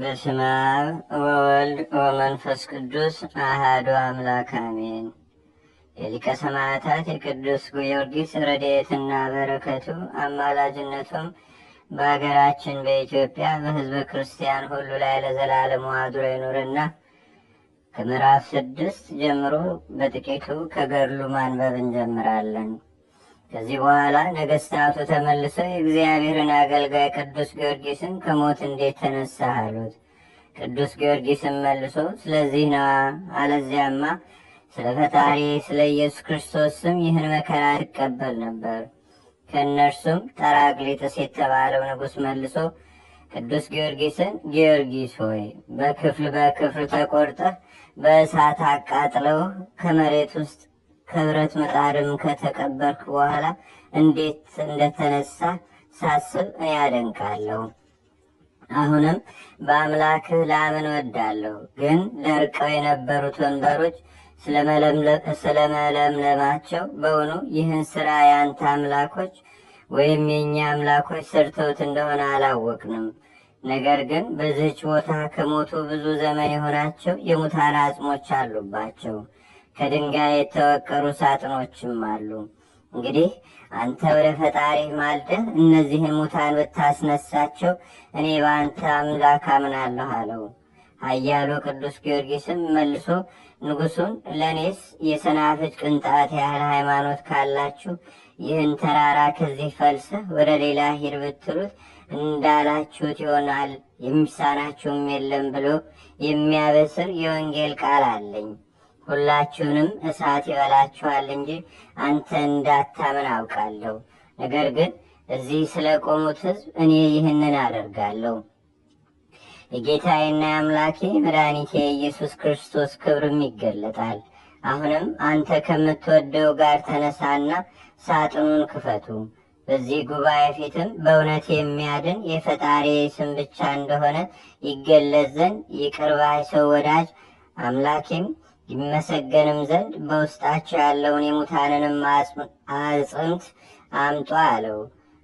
በስመ አብ ወወልድ ወመንፈስ ቅዱስ አሐዱ አምላክ አሜን። የሊቀ ሰማዕታት የቅዱስ ጊዮርጊስ ረድኤትና በረከቱ አማላጅነቱም በሀገራችን በኢትዮጵያ በሕዝበ ክርስቲያን ሁሉ ላይ ለዘላለሙ አድሮ ይኑርና ከምዕራፍ 6 ጀምሮ በጥቂቱ ከገድሉ ማንበብ እንጀምራለን። ከዚህ በኋላ ነገሥታቱ ተመልሰው የእግዚአብሔርን አገልጋይ ቅዱስ ጊዮርጊስን ከሞት እንዴት ተነሳ አሉት። ቅዱስ ጊዮርጊስን መልሶ ስለዚህ ነዋ፣ አለዚያማ ስለ ፈጣሪ ስለ ኢየሱስ ክርስቶስ ስም ይህን መከራ ትቀበል ነበር። ከእነርሱም ጠራቅሊጥስ የተባለው ንጉሥ መልሶ ቅዱስ ጊዮርጊስን ጊዮርጊስ ሆይ በክፍል በክፍል ተቆርጠህ በእሳት አቃጥለው ከመሬት ውስጥ ከብረት ምጣድም ከተቀበርክ በኋላ እንዴት እንደተነሳ ሳስብ እኔ ያደንቃለሁ። አሁንም በአምላክህ ላምን ወዳለሁ። ግን ደርቀው የነበሩት ወንበሮች ስለመለምለማቸው በውኑ ይህን ስራ የአንተ አምላኮች ወይም የእኛ አምላኮች ሰርተውት እንደሆነ አላወቅንም። ነገር ግን በዚህች ቦታ ከሞቱ ብዙ ዘመን የሆናቸው የሙታን አጽሞች አሉባቸው። ከድንጋይ የተወቀሩ ሳጥኖችም አሉ። እንግዲህ አንተ ወደ ፈጣሪህ ማልደህ እነዚህን ሙታን ብታስነሳቸው እኔ በአንተ አምላክ አምናለሁ አለው። ኃያሉ ቅዱስ ጊዮርጊስም መልሶ ንጉሡን ለእኔስ የሰናፍጭ ቅንጣት ያህል ሃይማኖት ካላችሁ ይህን ተራራ ከዚህ ፈልሰህ ወደ ሌላ ሂድ ብትሉት እንዳላችሁት ይሆናል፣ የሚሳናችሁም የለም ብሎ የሚያበስር የወንጌል ቃል አለኝ። ሁላችሁንም እሳት ይበላችኋል እንጂ አንተ እንዳታምን አውቃለሁ። ነገር ግን እዚህ ስለቆሙት ሕዝብ እኔ ይህንን አደርጋለሁ። የጌታዬና የአምላኬ መድኃኒቴ ኢየሱስ ክርስቶስ ክብርም ይገለጣል። አሁንም አንተ ከምትወደው ጋር ተነሳና ሳጥኑን ክፈቱ። በዚህ ጉባኤ ፊትም በእውነት የሚያድን የፈጣሪ ስም ብቻ እንደሆነ ይገለጽ ዘንድ ይቅር ባይ ሰው ወዳጅ አምላኬም ይመሰገንም ዘንድ በውስጣቸው ያለውን የሙታንንም አጽንት አምጡ አለው።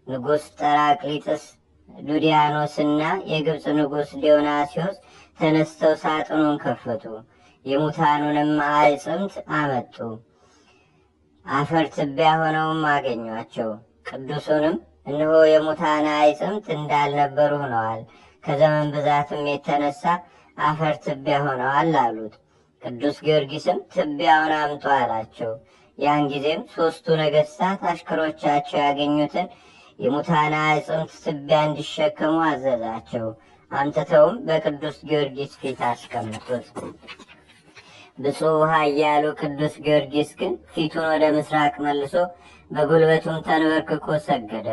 ንጉሥ ጠራቅሊጥስ፣ ዱዲያኖስና የግብፅ ንጉሥ ዲዮናስዮስ ተነስተው ሳጥኑን ከፈቱ። የሙታኑንም አጽንት አመጡ። አፈር ትቢያ ሆነውም አገኟቸው። ቅዱሱንም እነሆ የሙታን አጽንት እንዳልነበሩ ሆነዋል፣ ከዘመን ብዛትም የተነሳ አፈር ትቢያ ሆነዋል አሉት። ቅዱስ ጊዮርጊስም ትቢያውን አምጡ አላቸው። ያን ጊዜም ሦስቱ ነገሥታት አሽከሮቻቸው ያገኙትን የሙታን አጽምት ትቢያ እንዲሸከሙ አዘዛቸው። አምጥተውም በቅዱስ ጊዮርጊስ ፊት አስቀምጡት። ብፁዕ ኃያሉ ቅዱስ ጊዮርጊስ ግን ፊቱን ወደ ምስራቅ መልሶ በጉልበቱም ተንበርክኮ ሰገደ።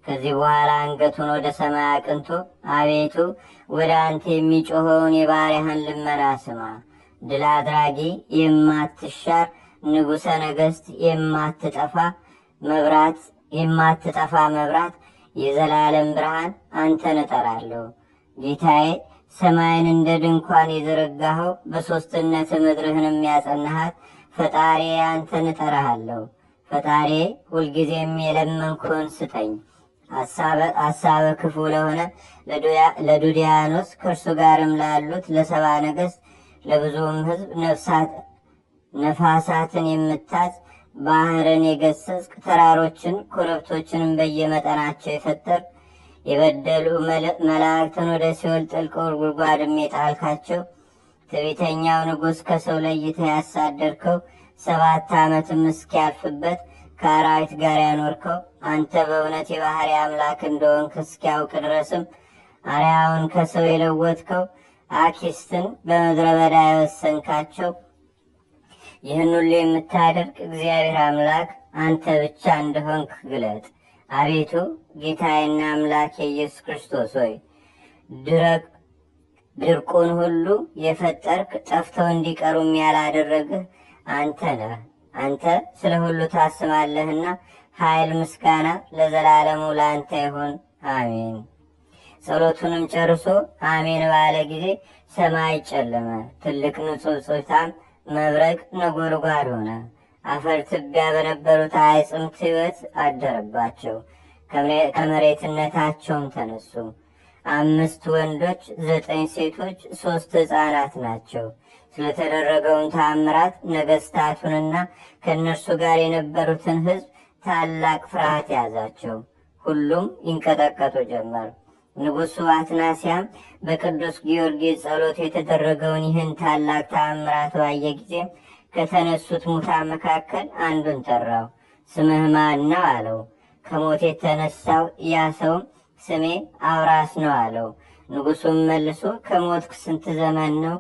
ከዚህ በኋላ አንገቱን ወደ ሰማይ አቅንቶ አቤቱ ወደ አንተ የሚጮኸውን የባሪያህን ልመና ስማ። ድል አድራጊ የማትሻር ንጉሠ ነገሥት የማትጠፋ መብራት የዘላለም ብርሃን አንተን እጠራለሁ። ጌታዬ ሰማይን እንደ ድንኳን የዘረጋኸው በሦስትነት ምድርህንም ያጸናሃት ፈጣሪ አንተን እጠራሃለሁ። ፈጣሪ ሁልጊዜም የለመንኩህን ስጠኝ። ሐሳበ ክፉ ለሆነ ለዱዲያኖስ ከእርሱ ጋርም ላሉት ለሰባ ነገሥት ለብዙም ሕዝብ ነፋሳትን የምታዝ ባህርን የገሰጽክ ተራሮችን ኮረብቶችንም በየመጠናቸው የፈጠርክ የበደሉ መላእክትን ወደ ሲኦል ጥልቅ ጉድጓድም የጣልካቸው ትዕቢተኛው ንጉሥ ከሰው ለይተህ ያሳደርከው 7 ዓመትም እስኪያልፍበት ከአራዊት ጋር ያኖርከው አንተ በእውነት የባህሪ አምላክ እንደሆንክ እስኪያውቅ ድረስም አርያውን ከሰው የለወጥከው አኪስትን በምድረ በዳ የወሰንካቸው ይህን ሁሉ የምታደርግ እግዚአብሔር አምላክ አንተ ብቻ እንደሆንክ ግለጥ። አቤቱ ጌታዬና አምላክ የኢየሱስ ክርስቶስ ሆይ ድርቁን ሁሉ የፈጠርክ ጠፍተው እንዲቀሩም ያላደረግህ አንተ ነህ። አንተ ስለ ሁሉ ታስባለህና ኃይል ምስጋና ለዘላለሙ ለአንተ ይሁን፣ አሜን። ጸሎቱንም ጨርሶ አሜን ባለ ጊዜ ሰማይ ጨለመ፣ ትልቅ ንጹጽታም መብረቅ ነጎድጓድ ሆነ። አፈር ትቢያ በነበሩት አዕጽምት ሕይወት አደረባቸው፣ ከመሬትነታቸውም ተነሱ። 5 ወንዶች 9 ሴቶች 3 ሕፃናት ናቸው። ስለተደረገውን ተአምራት ነገሥታቱንና ከእነርሱ ጋር የነበሩትን ሕዝብ ታላቅ ፍርሃት ያዛቸው። ሁሉም ይንቀጠቀጡ ጀመር። ንጉሡ አትናሲያም በቅዱስ ጊዮርጊስ ጸሎት የተደረገውን ይህን ታላቅ ተአምራት ባየ ጊዜ ከተነሱት ሙታን መካከል አንዱን ጠራው። ስምህ ማን ነው አለው። ከሞት የተነሳው ያ ሰውም ስሜ አውራስ ነው አለው። ንጉሡም መልሶ ከሞትክ ስንት ዘመን ነው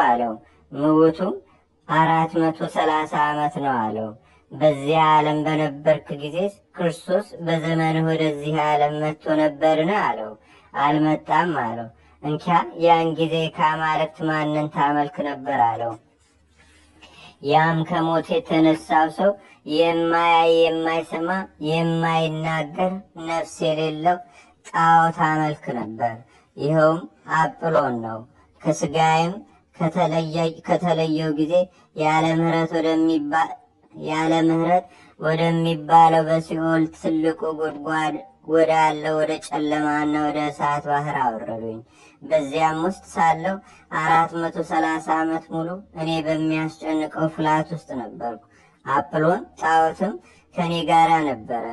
አለው። ምውቱም 430 ዓመት ነው አለው። በዚያ ዓለም በነበርክ ጊዜ ክርስቶስ በዘመንህ ወደዚህ ዓለም መጥቶ ነበርን አለው። አልመጣም አለው። እንኪያ ያን ጊዜ ከአማልክት ማንን ታመልክ ነበር አለው። ያም ከሞት የተነሳው ሰው የማያይ የማይሰማ የማይናገር ነፍስ የሌለው ጣዖት አመልክ ነበር። ይኸውም አጵሎን ነው። ከስጋይም ከተለየው ጊዜ ያለ ምሕረት ወደሚባለው በሲኦል ትልቁ ጉድጓድ ወዳለው ወደ ጨለማና ወደ እሳት ባህር አወረዱኝ። በዚያም ውስጥ ሳለሁ 430 ዓመት ሙሉ እኔ በሚያስጨንቀው ፍላት ውስጥ ነበርኩ። አጵሎን ጣዖትም ከኔ ጋር ነበረ።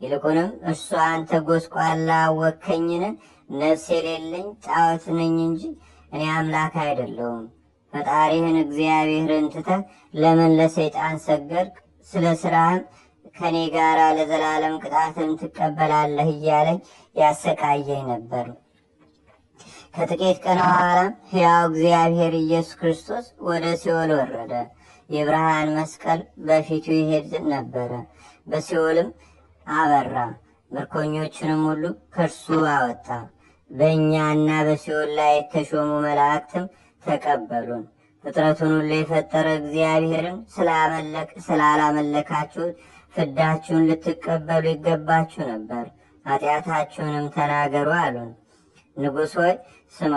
ይልቁንም እርሱ አንተ ጎስቋላ አወከኝን? ነፍስ የሌለኝ ጣዖት ነኝ እንጂ እኔ አምላክ አይደለሁም። ፈጣሪህን እግዚአብሔርን ትተህ ለምን ለሰይጣን ሰገድክ? ስለ ስራህም ከኔ ጋር ለዘላለም ቅጣትን ትቀበላለህ እያለኝ ያሰቃየኝ ነበር። ከጥቂት ቀን በኋላም ሕያው እግዚአብሔር ኢየሱስ ክርስቶስ ወደ ሲኦል ወረደ። የብርሃን መስቀል በፊቱ ይሄድ ነበረ። በሲኦልም አበራ፣ ምርኮኞችንም ሁሉ ከእርሱ አወጣ። በእኛና በሲኦል ላይ የተሾሙ መላእክትም ተቀበሉን። ፍጥረቱን ሁሉ የፈጠረ እግዚአብሔርን ስላላመለካችሁት ፍዳችሁን ልትቀበሉ ይገባችሁ ነበር። ኃጢአታችሁንም ተናገሩ አሉን። ንጉሥ ሆይ ስማ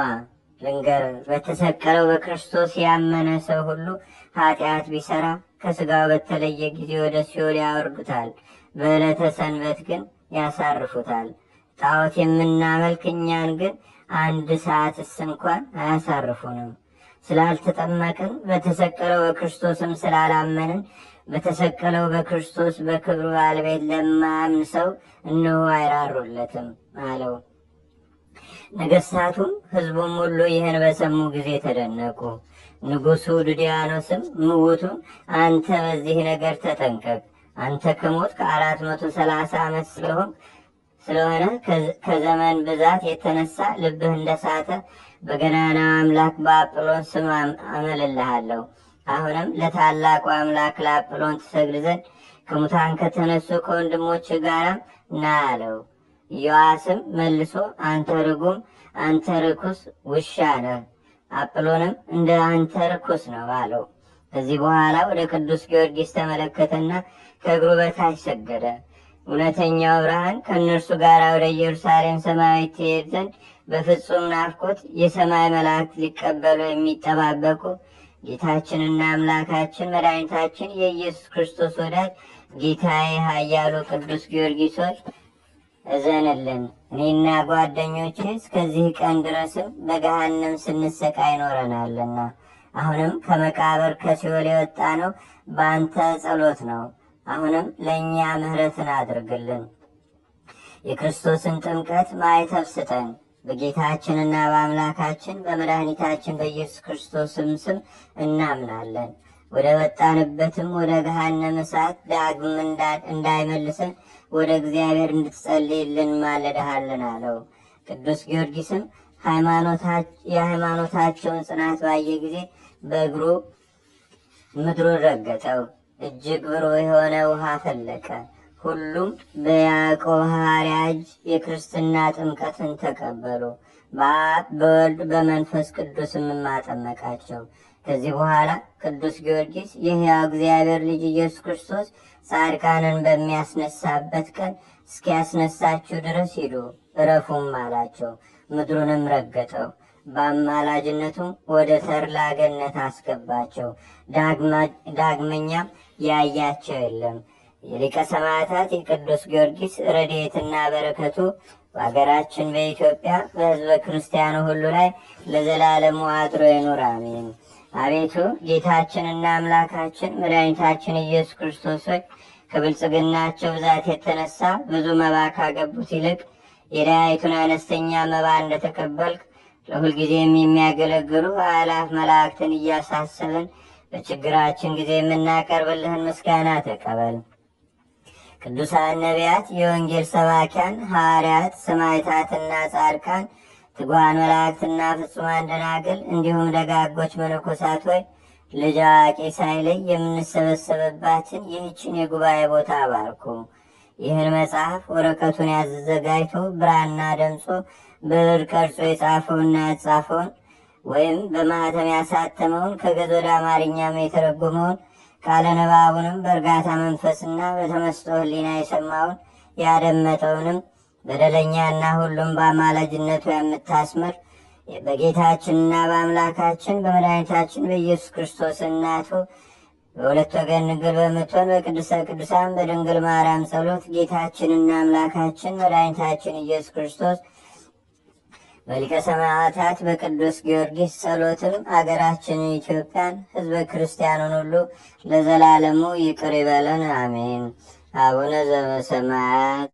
ልንገርህ፣ በተሰቀለው በክርስቶስ ያመነ ሰው ሁሉ ኃጢአት ቢሰራ ከሥጋው በተለየ ጊዜ ወደ ሲኦል ያወርዱታል፣ በዕለተ ሰንበት ግን ያሳርፉታል። ጣዖት የምናመልክ እኛን ግን 1 ሰዓትስ እንኳን አያሳርፉንም። ስላልተጠመቅን በተሰቀለው በክርስቶስም ስላላመንን በተሰቀለው በክርስቶስ በክብሩ ባለቤት ለማያምን ሰው እነሆ አይራሩለትም አለው። ነገሥታቱም ሕዝቡም ሁሉ ይህን በሰሙ ጊዜ ተደነቁ። ንጉሡ ዱድያኖስም ምውቱን አንተ በዚህ ነገር ተጠንቀቅ፣ አንተ ከሞት ከ430 ዓመት ስለሆነ ከዘመን ብዛት የተነሳ ልብህ እንደሳተ በገናና አምላክ በአጵሎን ስም አመልልሃለሁ። አሁንም ለታላቁ አምላክ ለአጵሎን ትሰግድ ዘንድ ከሙታን ከተነሱ ከወንድሞች ጋራም ና አለው። ኢዮአስም መልሶ አንተ ርጉም፣ አንተ ርኩስ ውሻ ነህ፣ አጵሎንም እንደ አንተ ርኩስ ነው አለው። ከዚህ በኋላ ወደ ቅዱስ ጊዮርጊስ ተመለከተና ከእግሩ በታች ሰገደ። እውነተኛው ብርሃን ከእነርሱ ጋር ወደ ኢየሩሳሌም ሰማያዊት ትሄድ ዘንድ በፍጹም ናፍቆት የሰማይ መላእክት ሊቀበሉ የሚጠባበቁ ጌታችንና አምላካችን መድኃኒታችን የኢየሱስ ክርስቶስ ወዳጅ ጌታዬ ኃያሉ ቅዱስ ጊዮርጊስ ሆይ እዘንልን። እኔና ጓደኞቼ እስከዚህ ቀን ድረስም በገሃነም ስንሰቃይ ኖረናልና፣ አሁንም ከመቃብር ከሲኦል የወጣ ነው በአንተ ጸሎት ነው። አሁንም ለእኛ ምሕረትን አድርግልን። የክርስቶስን ጥምቀት ማዕተብ ስጠን። በጌታችንና በአምላካችን በመድኃኒታችን በኢየሱስ ክርስቶስም ስም እናምናለን። ወደ ወጣንበትም ወደ ገሃነመ እሳት ዳግም እንዳይመልሰን ወደ እግዚአብሔር እንድትጸልይልን ማለድሃልን አለው። ቅዱስ ጊዮርጊስም የሃይማኖታቸውን ጽናት ባየ ጊዜ በእግሩ ምድሩን ረገጠው። እጅግ ብሩህ የሆነ ውሃ ፈለቀ። ሁሉም በያዕቆብ ሐዋርያ እጅ የክርስትና ጥምቀትን ተቀበሉ። በአብ በወልድ በመንፈስ ቅዱስም አጠመቃቸው። ከዚህ በኋላ ቅዱስ ጊዮርጊስ የሕያው እግዚአብሔር ልጅ ኢየሱስ ክርስቶስ ጻድቃንን በሚያስነሳበት ቀን እስኪያስነሳችሁ ድረስ ሂዱ እረፉም አላቸው። ምድሩንም ረገጠው። በአማላጅነቱም ወደ ተድላ ገነት አስገባቸው። ዳግመኛም ያያቸው የለም። የሊቀ ሰማዕታት የቅዱስ ጊዮርጊስ ረድኤትና በረከቱ በሀገራችን በኢትዮጵያ በሕዝበ ክርስቲያኑ ሁሉ ላይ ለዘላለሙ አድሮ ይኑር፣ አሜን። አቤቱ ጌታችንና አምላካችን መድኃኒታችን ኢየሱስ ክርስቶስ ሆይ ከብልጽግናቸው ብዛት የተነሳ ብዙ መባ ካገቡት ይልቅ የድሃይቱን አነስተኛ መባ እንደተቀበልክ ለሁልጊዜም የሚያገለግሉ አእላፍ መላእክትን እያሳሰብን በችግራችን ጊዜ የምናቀርብልህን ምስጋና ተቀበል። ቅዱሳን ነቢያት፣ የወንጌል ሰባኪያን ሐዋርያት፣ ሰማዕታትና ጻድቃን፣ ትጉሃን መላእክትና ፍጹማን ደናግል እንዲሁም ደጋጎች መነኮሳት ሆይ ልጅ አዋቂ ሳይለይ የምንሰበሰብባትን ይህችን የጉባኤ ቦታ አባርኩ። ይህን መጽሐፍ ወረቀቱን ያዘጋጅቶ ብራና ደምጾ ብዕር ቀርጾ የጻፈውና ያጻፈውን ወይም በማኅተም ያሳተመውን ከግዕዝ ወደ አማርኛም የተረጎመውን ቃለ ንባቡንም በእርጋታ መንፈስና በተመስጦ ሕሊና የሰማውን ያደመጠውንም በደለኛና ሁሉም በአማላጅነቱ የምታስምር በጌታችንና በአምላካችን በመድኃኒታችን በኢየሱስ ክርስቶስ እናቱ በሁለት ወገን ድንግል በምትሆን በቅድስተ ቅዱሳን በድንግል ማርያም ጸሎት ጌታችንና አምላካችን መድኃኒታችን ኢየሱስ ክርስቶስ በሊቀ ሰማዕታት በቅዱስ ጊዮርጊስ ጸሎትም አገራችንን ኢትዮጵያን ሕዝበ ክርስቲያኑን ሁሉ ለዘላለሙ ይቅር ይበለን፣ አሜን። አቡነ ዘበሰማያት